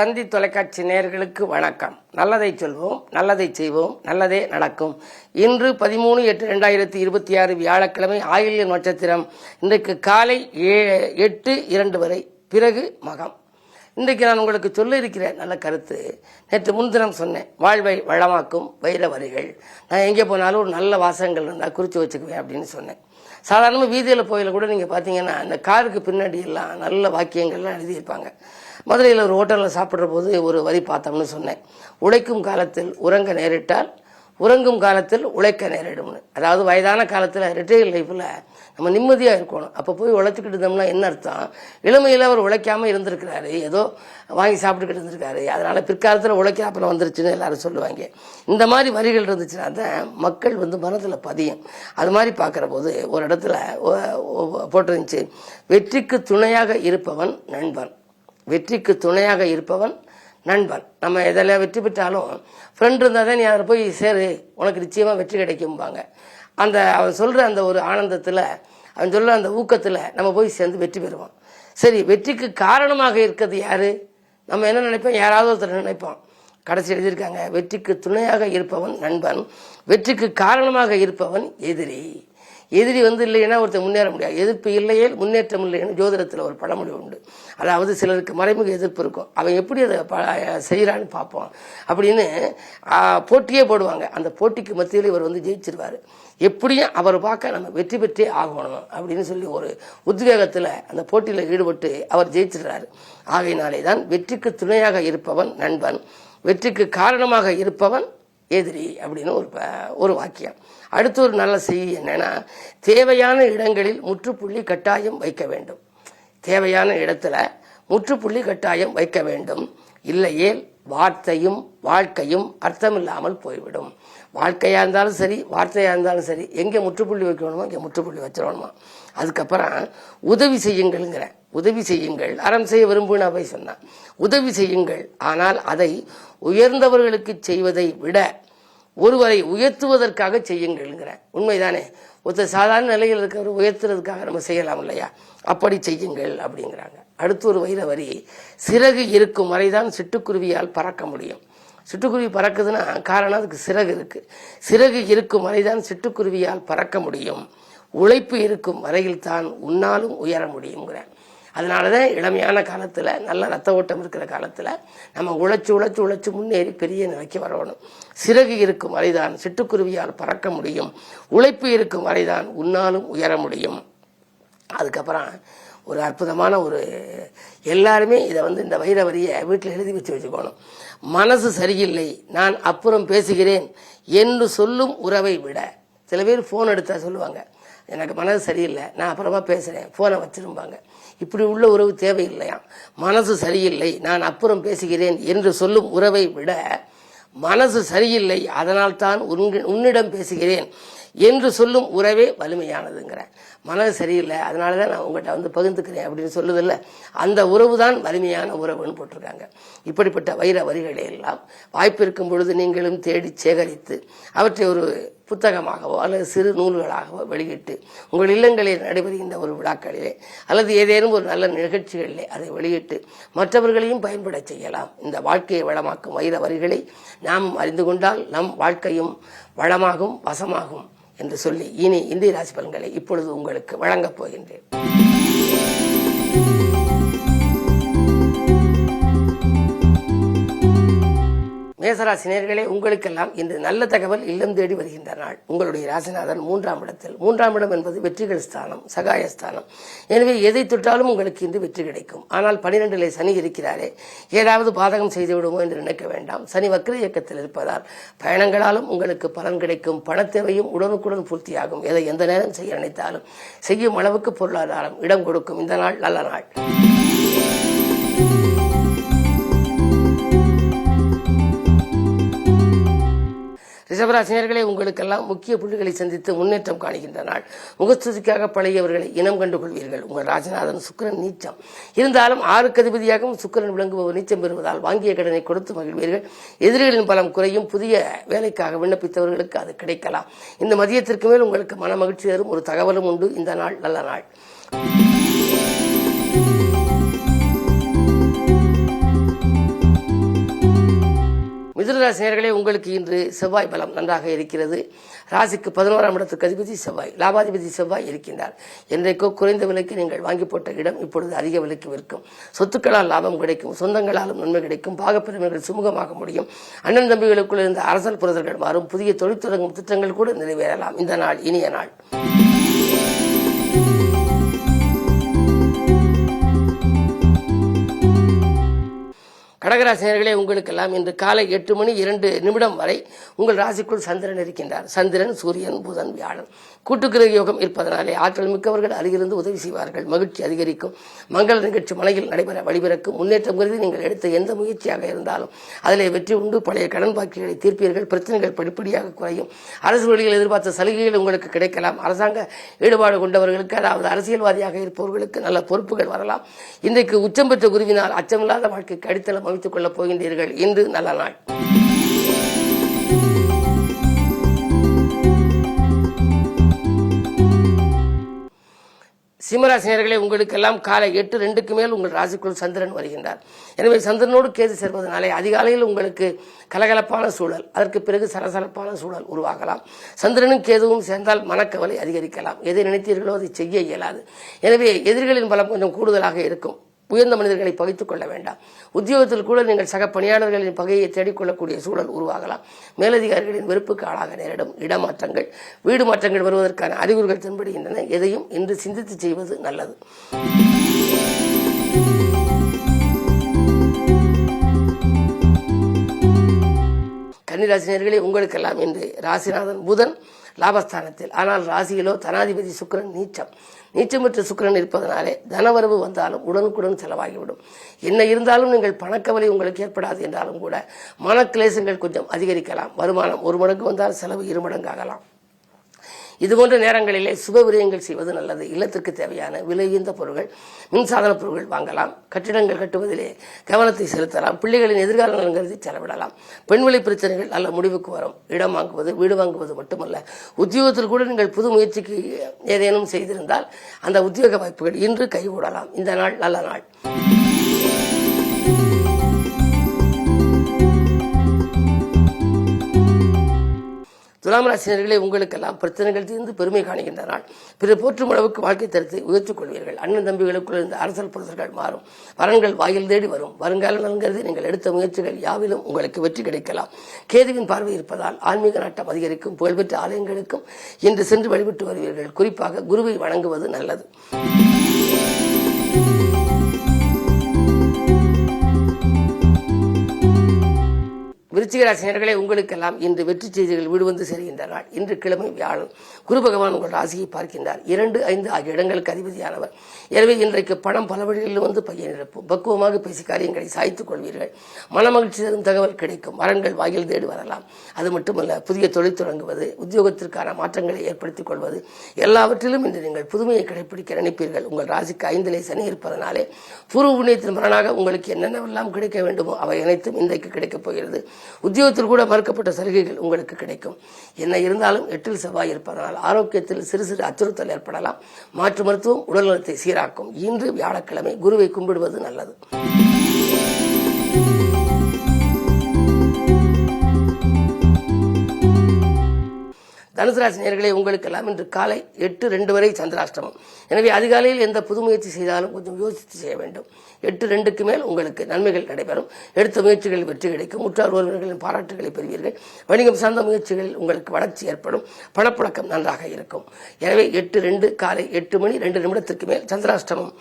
தந்தி தொலைக்காட்சி நேயர்களுக்கு வணக்கம். நல்லதை சொல்வோம், நல்லதை செய்வோம், நல்லதே நடக்கும். இன்று 13/8/2026 வியாழக்கிழமை, ஆயில்ய நட்சத்திரம். இன்றைக்கு காலை 8:02 வரை, பிறகு மகம். இன்றைக்கு நான் உங்களுக்கு சொல்ல இருக்கிற நல்ல கருத்து, நேற்று முன்தினம் சொன்னேன், வாழ்வை வளமாக்கும் வைர வரிகள். நான் எங்கே போனாலும் ஒரு நல்ல வாசகங்கள் இருந்தால் குறித்து வச்சுக்குவேன் அப்படின்னு சொன்னேன். சாதாரணமாக வீதியில் போயில கூட நீங்கள் பார்த்தீங்கன்னா அந்த காருக்கு பின்னாடி எல்லாம் நல்ல வாக்கியங்கள்லாம் எழுதியிருப்பாங்க. மதுரையில் ஒரு ஹோட்டலில் சாப்பிட்ற போது ஒரு வரி பார்த்தோம்னு சொன்னேன், உழைக்கும் காலத்தில் உறங்க நேரிட்டால் உறங்கும் காலத்தில் உழைக்க நேரிடும்னு. அதாவது வயதான காலத்தில் ரிட்டையர் லைஃப்பில் நம்ம நிம்மதியாக இருக்கணும். அப்போ போய் உழைச்சிக்கிட்டு இருந்தோம்னா என்ன அர்த்தம்? இளமையில் அவர் உழைக்காமல் இருந்திருக்கிறாரு, ஏதோ வாங்கி சாப்பிட்டுக்கிட்டு இருந்திருக்காரு, அதனால் பிற்காலத்தில் உழைக்க அப்புறம் வந்துருச்சுன்னு எல்லாரும் சொல்லுவாங்க. இந்த மாதிரி வரிகள் இருந்துச்சுன்னா தான் மக்கள் மனதில் பதியும். அது மாதிரி பார்க்குற போது ஒரு இடத்துல போட்டிருந்துச்சு, வெற்றிக்கு துணையாக இருப்பவன் நண்பன், வெற்றிக்கு துணையாக இருப்பவன் நண்பன். நம்ம எதில் வெற்றி பெற்றாலும் ஃப்ரெண்ட் இருந்தால் தான் நீ அதில் போய் சேரு, உனக்கு நிச்சயமாக வெற்றி கிடைக்கும்பாங்க. அவன் சொல்கிற அந்த ஒரு ஆனந்தத்தில், அவன் சொல்கிற அந்த ஊக்கத்தில் நம்ம போய் சேர்ந்து வெற்றி பெறுவோம். சரி, வெற்றிக்கு காரணமாக இருக்கிறது யார்? நம்ம என்ன நினைப்போம்? யாராவது ஒருத்தர் நினைப்போம். கடைசி எழுதியிருக்காங்க, வெற்றிக்கு துணையாக இருப்பவன் நண்பன், வெற்றிக்கு காரணமாக இருப்பவன் எதிரி. எதிரி இல்லைன்னா ஒருத்தர் முன்னேற முடியாது. எதிர்ப்பு இல்லையே முன்னேற்றம் இல்லைன்னு ஜோதிடத்தில் ஒரு பழமொழி உண்டு. அதாவது சிலருக்கு மறைமுக எதிர்ப்பு இருக்கும், அவன் எப்படி அதை செய்கிறான்னு பார்ப்போம் அப்படின்னு போட்டியே போடுவாங்க. அந்த போட்டிக்கு மத்தியில் இவர் ஜெயிச்சிருவார். எப்படியும் அவர் பார்க்க நம்ம வெற்றி பெற்றே ஆகணும் அப்படின்னு சொல்லி ஒரு உத்வேகத்தில் அந்த போட்டியில் ஈடுபட்டு அவர் ஜெயிச்சிடுறாரு. ஆகையினாலே தான் வெற்றிக்கு துணையாக இருப்பவன் நண்பன், வெற்றிக்கு காரணமாக இருப்பவன் எதிரி அப்படின்னு ஒரு வாக்கியம். அடுத்து ஒரு நல்ல செய்தி என்னன்னா, தேவையான இடங்களில் முற்றுப்புள்ளி கட்டாயம் வைக்க வேண்டும். தேவையான இடத்துல முற்றுப்புள்ளி கட்டாயம் வைக்க வேண்டும். இல்லையே வார்த்தையும் வாழ்க்கையும் அர்த்தமில்லாமல் போய்விடும். வாழ்க்கையா இருந்தாலும் சரி, வார்த்தையா இருந்தாலும் சரி, எங்கே முற்றுப்புள்ளி வைக்கணுமோ இங்கே முற்றுப்புள்ளி வச்சிடணுமா. அதுக்கப்புறம் உதவி செய்யுங்கள்ங்கிற, உதவி செய்யுங்கள், அறம் செய்ய விரும்புன்னு அவை சொன்னான். உதவி செய்யுங்கள், ஆனால் அதை உயர்ந்தவர்களுக்கு செய்வதை விட ஒருவரை உயர்த்துவதற்காக செய்யுங்கள்ங்கிற. உண்மைதானே? ஒருத்தர் சாதாரண நிலையில் இருக்கிறவர் உயர்த்துறதுக்காக நம்ம செய்யலாம் இல்லையா? அப்படி செய்யுங்கள் அப்படிங்கிறாங்க. அடுத்து ஒரு வைர வரி, சிறகு இருக்கும் வரைதான் சிட்டுக்குருவியால் பறக்க முடியும். சிட்டுக்குருவி பறக்குதுன்னா காரணம் அதுக்கு சிறகு இருக்கு. சிறகு இருக்கும் வரைதான் சிட்டுக்குருவியால் பறக்க முடியும். உழைப்பு இருக்கும் வரையில் தான் உன்னாலும் உயர முடியுங்கிற. அதனாலதான் இளமையான காலத்துல, நல்ல ரத்த ஓட்டம் இருக்கிற காலத்துல நம்ம உழைச்சு உழைச்சு உழைச்சு முன்னேறி பெரிய நிலைக்கு வரணும். சிறகு இருக்கும் வரைதான் சிட்டுக்குருவியால் பறக்க முடியும். உழைப்பு இருக்கும் வரைதான் உன்னாலும் உயர முடியும். அதுக்கப்புறம் ஒரு அற்புதமான ஒரு, எல்லாருமே இதை இந்த வைர வரியை வீட்டில் எழுதி வச்சுக்கணும். மனசு சரியில்லை, நான் அப்புறம் பேசுகிறேன் என்று சொல்லும் உறவை விட. சில பேர் போன் எடுத்தா சொல்லுவாங்க, எனக்கு மனசு சரியில்லை, நான் அப்புறமா பேசுறேன், போனை வச்சிருப்பாங்க. இப்படி உள்ள உறவு தேவையில்லையா? மனசு சரியில்லை, நான் அப்புறம் பேசுகிறேன் என்று சொல்லும் உறவை விட, மனசு சரியில்லை அதனால் தான் உன்னிடம் பேசுகிறேன் என்று சொல்லும் உறவே வலிமையானதுங்கிற. மனது சரியில்லை அதனாலதான் நான் உங்கள்கிட்ட பகிர்ந்துக்கிறேன் அப்படின்னு சொல்லுதில்ல, அந்த உறவு தான் வலிமையான உறவுன்னு போட்டிருக்காங்க. இப்படிப்பட்ட வைர வரிகளை எல்லாம் வாய்ப்பு இருக்கும் பொழுது நீங்களும் தேடி சேகரித்து அவற்றை ஒரு புத்தகமாகவோ அல்லது சிறு நூல்களாகவோ வெளியிட்டு உங்கள் இல்லங்களில் நடைபெறுகின்ற ஒரு விழாக்களிலே அல்லது ஏதேனும் ஒரு நல்ல நிகழ்ச்சிகளிலே அதை வெளியிட்டு மற்றவர்களையும் பயன்பட செய்யலாம். இந்த வாழ்க்கையை வளமாக்கும் வைர வரிகளை நாம் அறிந்து கொண்டால் நம் வாழ்க்கையும் வளமாகும், வசமாகும் என்று சொல்லி இனி இந்திய ராசி பலன்களை இப்பொழுது உங்களுக்கு வழங்கப் போகின்றேன். மேசராசி நேயர்களே, உங்களுக்கெல்லாம் இன்று நல்ல தகவல் இல்லம் தேடி வருகின்ற நாள். உங்களுடைய ராசிநாதன் 3ஆம் இடத்தில். 3ஆம் இடம் என்பது வெற்றிகள் ஸ்தானம், சகாயஸ்தானம். எனவே எதை தொட்டாலும் உங்களுக்கு இன்று வெற்றி கிடைக்கும். ஆனால் 12லே சனி இருக்கிறாரே, ஏதாவது பாதகம் செய்து விடுமோ என்று நினைக்க வேண்டாம். சனி வக்ர இயக்கத்தில் இருப்பதால் பயணங்களாலும் உங்களுக்கு பலன் கிடைக்கும். பணத்தேவையும் உடனுக்குடன் பூர்த்தியாகும். எதை எந்த நேரம் செய்ய நினைத்தாலும் செய்யும் அளவுக்கு பொருளாதாரம் இடம் கொடுக்கும். இந்த நாள் நல்ல நாள். ரிஷபராசினியர்களே, உங்களுக்கெல்லாம் முக்கிய புள்ளிகளை சந்தித்து முன்னேற்றம் காணுகின்ற நாள். முகஸ்துதிக்காக பழையவர்களை இனம் கண்டு கொள்வீர்கள். உங்கள் ராஜநாதன் சுக்கிரன் நீச்சம் இருந்தாலும் 6க்கு அதிபதியாகவும் சுக்கிரன் விளங்குபவர் நீச்சம் பெறுவதால் வாங்கிய கடனை கொடுத்து மகிழ்வீர்கள். எதிரிகளின் பலம் குறையும். புதிய வேலைக்காக விண்ணப்பித்தவர்களுக்கு அது கிடைக்கலாம். இந்த மதியத்திற்கு மேல் உங்களுக்கு மன மகிழ்ச்சி தரும் ஒரு தகவலும் உண்டு. இந்த நாள் நல்ல நாள். ராசி நேயர்களே, உங்களுக்கு இன்று செவ்வாய் பலம் நன்றாக இருக்கிறது. ராசிக்கு 11ஆம் இடத்துக்கு அதிபதி செவ்வாய், லாபாதிபதி செவ்வாய் இருக்கின்றார். என்றைக்கோ குறைந்த விலைக்கு நீங்கள் வாங்கி போட்ட இடம் இப்பொழுது அதிக விலைக்கு விற்கும். சொத்துக்களால் லாபம் கிடைக்கும், சொந்தங்களாலும் நன்மை கிடைக்கும், பாகப்பிரிவினர்கள் சுமூகமாக முடியும். அண்ணன் தம்பிகளுக்குள் இருந்த அரசல் புரதர்கள் மாறும், புதிய தொழில் தொடங்கும் திட்டங்கள் கூட நிறைவேறலாம். இந்த நாள் இனிய நாள். கடகராசி நேயர்களே, உங்களுக்கெல்லாம் இன்று காலை 8 மணி 2 வரை உங்கள் ராசிக்குள் சந்திரன் இருக்கின்றார். சந்திரன், சூரியன், புதன், வியாழன் கூட்டுக்கிரக யோகம் இருப்பதனாலே ஆற்றல் மிக்கவர்கள் அருகிலிருந்து உதவி செய்வார்கள். மகிழ்ச்சி அதிகரிக்கும். மங்கள நிகழ்ச்சி மலையில் நடைபெற வழிபிறக்கும். முன்னேற்றம் கருதி நீங்கள் எடுத்த எந்த முயற்சியாக இருந்தாலும் அதிலே வெற்றி உண்டு. பழைய கடன் பாக்கிகளை தீர்ப்பீர்கள். பிரச்சனைகள் படிப்படியாக குறையும். அரசு வழியில் எதிர்பார்த்த சலுகைகள் உங்களுக்கு கிடைக்கலாம். அரசாங்க ஈடுபாடு கொண்டவர்களுக்கு, அதாவது அரசியல்வாதியாக இருப்பவர்களுக்கு நல்ல பொறுப்புகள் வரலாம். இன்றைக்கு உச்சம் பெற்ற குருவினால் அச்சமில்லாத வாழ்க்கைக்கு அடித்தளம் அமைத்துக் கொள்ளப் போகின்றீர்கள். இன்று நல்ல நாள். சிம்மராசி நேயர்களே, உங்களுக்கெல்லாம் காலை 8:02 மேல் உங்கள் ராசிக்குள் சந்திரன் வருகின்றார். எனவே சந்திரனோடு கேது சேர்வதனாலே அதிகாலையில் உங்களுக்கு கலகலப்பான சூழல், அதற்கு பிறகு சலசலப்பான சூழல் உருவாகலாம். சந்திரனும் கேதுவும் சேர்ந்தால் மனக்கவலை அதிகரிக்கலாம். எதை நினைத்தீர்களோ அதை செய்ய இயலாது. எனவே எதிரிகளின் பலம் கொஞ்சம் கூடுதலாக இருக்கும். உயர்ந்த மனிதர்களை பகைத்துக் கொள்ள வேண்டாம். உத்தியோகத்தில் கூட நீங்கள் சக பணியாளர்களின் பகையை தேடிக்கொள்ளக்கூடிய சூழல் உருவாகலாம். மேலதிகாரிகளின் வெறுப்புக்கு ஆளாக நேரிடும். இடமாற்றங்கள், வீடு மாற்றங்கள் வருவதற்கான அறிகுறிகள் தென்படுகின்றன. எதையும் இன்று சிந்தித்து செய்வது நல்லது. கன்னிராசி நேயர்களே, உங்களுக்கெல்லாம் இன்று ராசிநாதன் புதன் லாபஸ்தானத்தில், ஆனால் ராசியிலோ தனாதிபதி சுக்கிரன் நீச்சம் பெற்ற சுக்கிரன் இருப்பதனாலே தனவரவு வந்தாலும் உடனுக்குடன் செலவாகிவிடும். என்ன இருந்தாலும் நீங்கள் பணக்கவலை உங்களுக்கு ஏற்படாது என்றாலும் கூட மனக்கிளேசங்கள் கொஞ்சம் அதிகரிக்கலாம். வருமானம் 1 மடங்கு வந்தால் செலவு 2 மடங்காகலாம். இதுபோன்ற நேரங்களிலே சுப விரயங்கள் செய்வது நல்லது. இல்லத்திற்கு தேவையான விலையுந்த பொருட்கள், மின்சாதன பொருட்கள் வாங்கலாம். கட்டிடங்கள் கட்டுவதிலே கவனத்தை செலுத்தலாம். பிள்ளைகளின் எதிர்கால நலன் கருதி செலவிடலாம். பெண்வெளி பிரச்சனைகள் நல்ல முடிவுக்கு வரும். இடம் வாங்குவது, வீடு வாங்குவது மட்டுமல்ல, உத்தியோகத்தில் கூட நீங்கள் புது முயற்சிக்கு ஏதேனும் செய்திருந்தால் அந்த உத்தியோக வாய்ப்புகள் இன்று கைகூடலாம். இந்த நாள் நல்ல நாள். துலாம் ராசினர்களே, உங்களுக்கெல்லாம் பிரச்சனைகள் தீர்ந்து பெருமை காணுகின்ற நாள். பிறர் போற்றும் அளவுக்கு வாழ்க்கை தரத்தை உயர்த்திக் கொள்வீர்கள். அண்ணன் தம்பிகளுக்குள் இருந்த அரசல் புரசல்கள் மாறும். வரன்கள் வாயில் தேடி வரும். வருங்கால நலன்கருதி நீங்கள் எடுத்த முயற்சிகள் யாவிலும் உங்களுக்கு வெற்றி கிடைக்கலாம். கேதுவின் பார்வை இருப்பதால் ஆன்மீக நாட்டம் அதிகரிக்கும். புகழ்பெற்ற ஆலயங்களுக்கும் இன்று சென்று வழிபட்டு வருவீர்கள். குறிப்பாக குருவை வணங்குவது நல்லது. விருச்சிக ராசி நேயர்களே, உங்களுக்கெல்லாம் இன்று வெற்றி செய்திகள் வீடு வந்து சேர்கின்ற நாள். இன்று கிழமை வியாழன். குரு பகவான் உங்கள் ராசியை பார்க்கின்றார். 2, 5 ஆகிய இடங்களுக்கு அதிபதியானவர். எனவே இன்றைக்கு பணம் பல வழிகளில் வந்து பையனிருப்பும். பக்குவமாக பேசி காரியங்களை சாய்த்துக் கொள்வீர்கள். மனமகிழ்ச்சி தரும் தகவல் கிடைக்கும். வரன்கள் வாயில் தேடி வரலாம். அது மட்டுமல்ல, புதிய தொழில் தொடங்குவது, உத்தியோகத்திற்கான மாற்றங்களை ஏற்படுத்திக் கொள்வது, எல்லாவற்றிலும் இன்று நீங்கள் புதுமையை கடைபிடிக்க நினைப்பீர்கள். உங்கள் ராசிக்கு 5லே சனி இருப்பதனாலே பூர்வ புண்ணியத்தின் பலனாக உங்களுக்கு என்னென்னவெல்லாம் கிடைக்க வேண்டுமோ அவை அனைத்தும் இன்றைக்கு கிடைக்கப் போகிறது. உத்தியோகத்தில் கூட மறுக்கப்பட்ட சலுகைகள் உங்களுக்கு கிடைக்கும். என்ன இருந்தாலும் 8ல் செவ்வாய் இருப்பதனால் ஆரோக்கியத்தில் சிறு சிறு அச்சுறுத்தல் ஏற்படலாம். மாற்று மருத்துவம் உடல் நலத்தை சீராக்கும். இன்று வியாழக்கிழமை குருவை கும்பிடுவது நல்லது. தனுசு ராசி நேயர்களே, உங்களுக்கெல்லாம் இன்று காலை 8:02 வரை சந்திராஷ்டமம். எனவே அதிகாலையில் எந்த புது முயற்சி செய்தாலும் கொஞ்சம் யோசித்து செய்ய வேண்டும். 8:02 மேல் உங்களுக்கு நன்மைகள் நடைபெறும். எடுத்த முயற்சிகளில் வெற்றி கிடைக்கும். உற்றார் உறவினர்களின் பாராட்டுகளை பெறுவீர்கள். வணிகம் சார்ந்த முயற்சிகளில் உங்களுக்கு வளர்ச்சி ஏற்படும். பணப்புழக்கம் நன்றாக இருக்கும். எனவே 8:02 காலை 8:02 மேல் சந்திராஷ்டமம்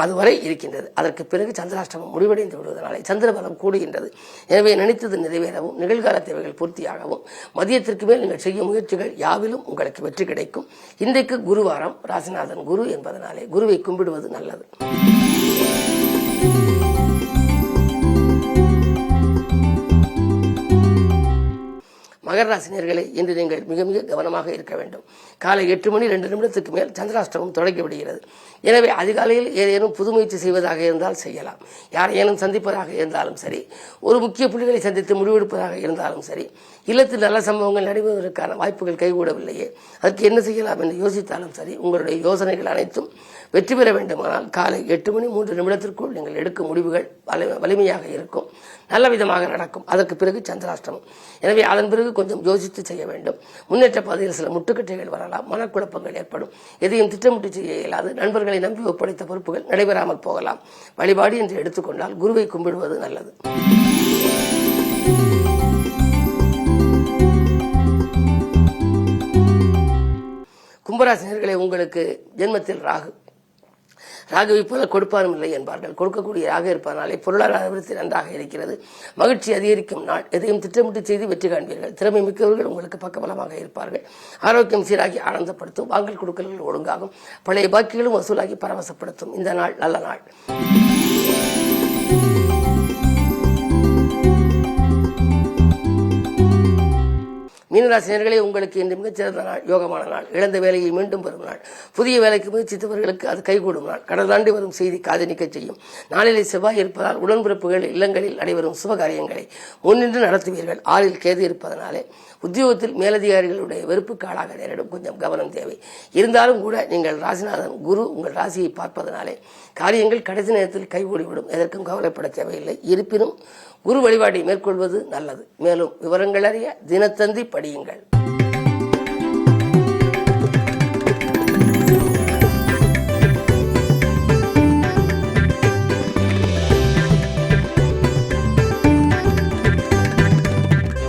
அதுவரை இருக்கின்றது. அதற்கு பிறகு சந்திராஷ்டமம் முடிவடைந்து விடுவதனாலே சந்திரபலம் கூடுகின்றது. எனவே நினைத்தது நிறைவேறவும் நிகழ்கால தேவைகள் பூர்த்தியாகவும் மதியத்திற்கு மேல் நீங்கள் செய்ய முயற்சிகள் யாவிலும் உங்களுக்கு வெற்றி கிடைக்கும். இன்றைக்கு குருவாரம். ராசிநாதன் குரு என்பதனாலே குருவை கும்பிடுவது நல்லது. மகர ராசினியர்களே, இன்று நீங்கள் மிக மிக கவனமாக இருக்க வேண்டும். காலை 8:02 மேல் சந்திராஷ்டமம் தொடங்கிவிடுகிறது. எனவே அதிகாலையில் ஏதேனும் புது முயற்சி செய்வதாக இருந்தால் செய்யலாம். யாரையேனும் சந்திப்பதாக இருந்தாலும் சரி, ஒரு முக்கிய புள்ளிகளை சந்தித்து முடிவெடுப்பதாக இருந்தாலும் சரி, இல்லத்தில் நல்ல சம்பவங்கள் நடைபெறுவதற்கான வாய்ப்புகள் கைகூடவில்லையே, அதற்கு என்ன செய்யலாம் என்று யோசித்தாலும் சரி, உங்களுடைய யோசனைகள் அனைத்தும் வெற்றி பெற வேண்டுமானால் காலை 8:03 நீங்கள் எடுக்கும் முடிவுகள் வலிமையாக இருக்கும். நல்ல விதமாக நடக்கும். அதற்கு பிறகு சந்திராஷ்டமம். எனவே அதன் பிறகு கொஞ்சம் யோசித்து செய்ய வேண்டும். முன்னேற்ற பாதையில் சில முட்டுக்கட்டைகள் வரலாம், மனக்குழப்பங்கள் ஏற்படும், எதையும் திட்டமிட்டு செய்ய இயலாது, நண்பர்களை நம்பி ஒப்படைத்த பொறுப்புகள் நடைபெறாமல் போகலாம். வழிபாடு என்று எடுத்துக்கொண்டால் குருவை கும்பிடுவது நல்லது. கும்பராசினியர்களே, உங்களுக்கு ஜென்மத்தில் ராகுவை போல கொடுப்பாரும் இல்லை என்பார்கள். கொடுக்கக்கூடிய ராகு இருப்பதனாலே பொருளாதார அபிவிருத்தி நன்றாக இருக்கிறது. மகிழ்ச்சி அதிகரிக்கும் நாள். எதையும் திட்டமிட்டு செய்து வெற்றி காண்பீர்கள். திறமை மிக்கவர்கள் உங்களுக்கு பக்கபலமாக இருப்பார்கள். ஆரோக்கியம் சீராகி ஆனந்தப்படுத்தும். வாங்கல் கொடுக்கல்கள் ஒழுங்காகும். பழைய பாக்கிகளும் வசூலாகி பரவசப்படுத்தும். இந்த நாள் நல்ல நாள். மீனராசினியர்களே, உங்களுக்கு இன்று மிகச்சிறந்த நாள், யோகமான நாள். இழந்த வேலையை மீண்டும் பெறும் நாள். புதிய வேலைக்கு முயற்சித்தவர்களுக்கு அது கைகூடும் நாள். கடல் தாண்டி வரும் செய்தி காது நிற்க செய்யும். நாளிலே செவ்வாய் இருப்பதால் உடன்பிறப்புகள் இல்லங்களில் நடைபெறும் சுபகாரியங்களை முன்னின்று நடத்துவீர்கள். 6ல் கேது இருப்பதனாலே உத்தியோகத்தில் மேலதிகாரிகளுடைய வெறுப்புக்கு ஆளாக நேரிடும். கொஞ்சம் கவனம் தேவை. இருந்தாலும் கூட நீங்கள் ராசிநாதன் குரு உங்கள் ராசியை பார்ப்பதனாலே காரியங்கள் கடைசி நேரத்தில் கைகூடிவிடும். எதற்கும் கவலைப்பட தேவையில்லை. இருப்பினும் குரு வழிபாட்டை மேற்கொள்வது நல்லது. மேலும் விவரங்கள் அறிய தினத்தந்தி படியுங்கள்.